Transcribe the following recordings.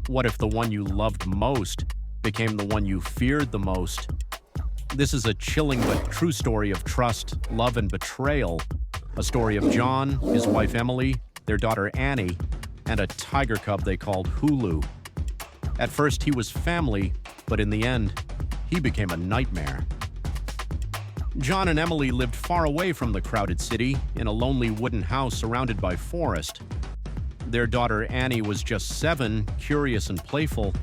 What if the one you loved most became the one you feared the most? This is a chilling but true story of trust, love, and betrayal. A story of John, his wife Emily, their daughter Annie, and a tiger cub they called Hooloo. At first he was family, but in the end, he became a nightmare. John and Emily lived far away from the crowded city in a lonely wooden house surrounded by forest. Their daughter Annie was just 7, curious and playful.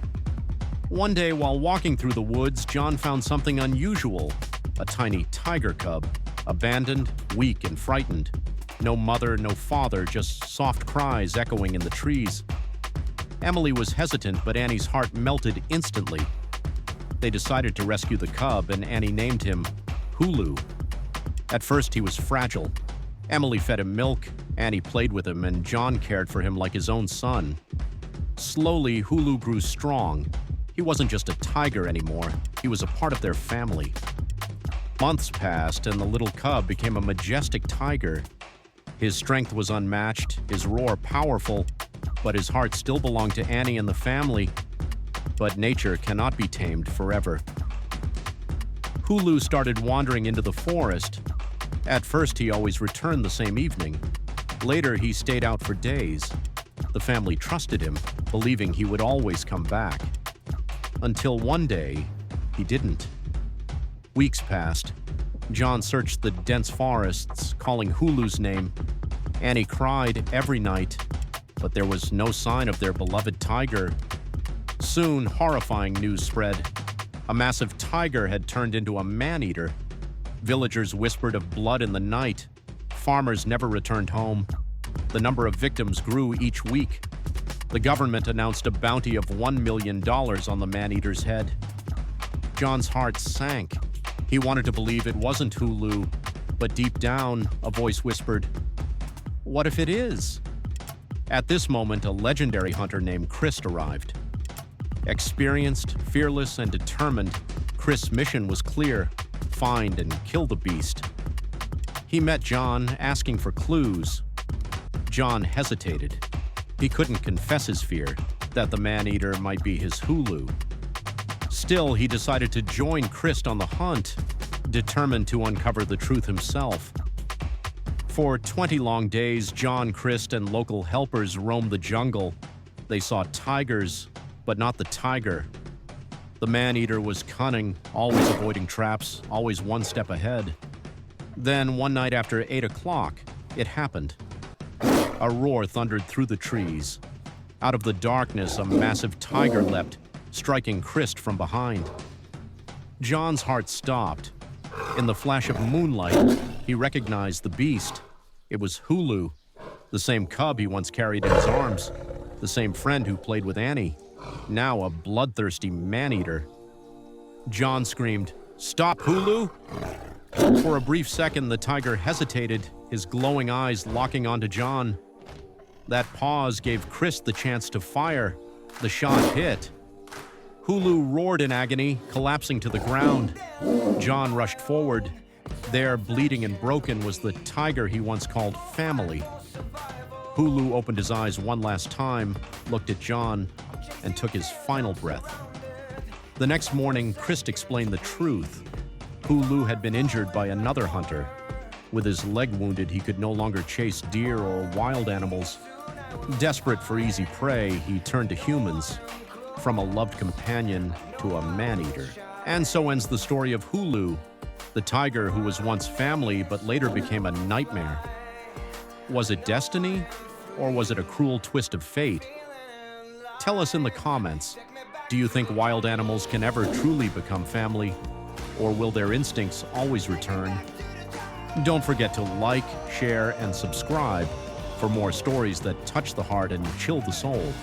One day, while walking through the woods, John found something unusual: a tiny tiger cub, abandoned, weak, and frightened. No mother, no father, just soft cries echoing in the trees. Emily was hesitant, but Annie's heart melted instantly. They decided to rescue the cub, and Annie named him Hooloo. At first, he was fragile. Emily fed him milk, Annie played with him, and John cared for him like his own son. Slowly, Hooloo grew strong. He wasn't just a tiger anymore, he was a part of their family. Months passed, and the little cub became a majestic tiger. His strength was unmatched, his roar powerful, but his heart still belonged to Annie and the family. But nature cannot be tamed forever. Hooloo started wandering into the forest. At first, he always returned the same evening. Later, he stayed out for days. The family trusted him, believing he would always come back. Until one day, he didn't. Weeks passed. John searched the dense forests, calling Hooloo's name. Annie cried every night, but there was no sign of their beloved tiger. Soon, horrifying news spread. A massive tiger had turned into a man-eater. Villagers whispered of blood in the night. Farmers never returned home. The number of victims grew each week. The government announced a bounty of $1 million on the man-eater's head. John's heart sank. He wanted to believe it wasn't Hooloo, but deep down, a voice whispered, "What if it is?" At this moment, a legendary hunter named Crist arrived. Experienced, fearless, and determined, Crist's mission was clear: find and kill the beast. He met John, asking for clues. John hesitated. He couldn't confess his fear that the man-eater might be his Hooloo. Still, he decided to join Crist on the hunt, determined to uncover the truth himself. For 20 long days, John, Crist, and local helpers roamed the jungle. They saw tigers, but not the tiger. The man-eater was cunning, always avoiding traps, always one step ahead. Then, one night after 8 o'clock, it happened. A roar thundered through the trees. Out of the darkness, a massive tiger leapt, striking Crist from behind. John's heart stopped. In the flash of moonlight, he recognized the beast. It was Hooloo, the same cub he once carried in his arms, the same friend who played with Annie, now a bloodthirsty man-eater. John screamed, "Stop, Hooloo!" For a brief second, the tiger hesitated, his glowing eyes locking onto John. That pause gave Crist the chance to fire. The shot hit. Hooloo roared in agony, collapsing to the ground. John rushed forward. There, bleeding and broken, was the tiger he once called family. Hooloo opened his eyes one last time, looked at John, and took his final breath. The next morning, Crist explained the truth. Hooloo had been injured by another hunter. With his leg wounded, he could no longer chase deer or wild animals. Desperate for easy prey, he turned to humans, from a loved companion to a man-eater. And so ends the story of Hooloo, the tiger who was once family but later became a nightmare. Was it destiny, or was it a cruel twist of fate? Tell us in the comments. Do you think wild animals can ever truly become family, or will their instincts always return? Don't forget to like, share, and subscribe for more stories that touch the heart and chill the soul.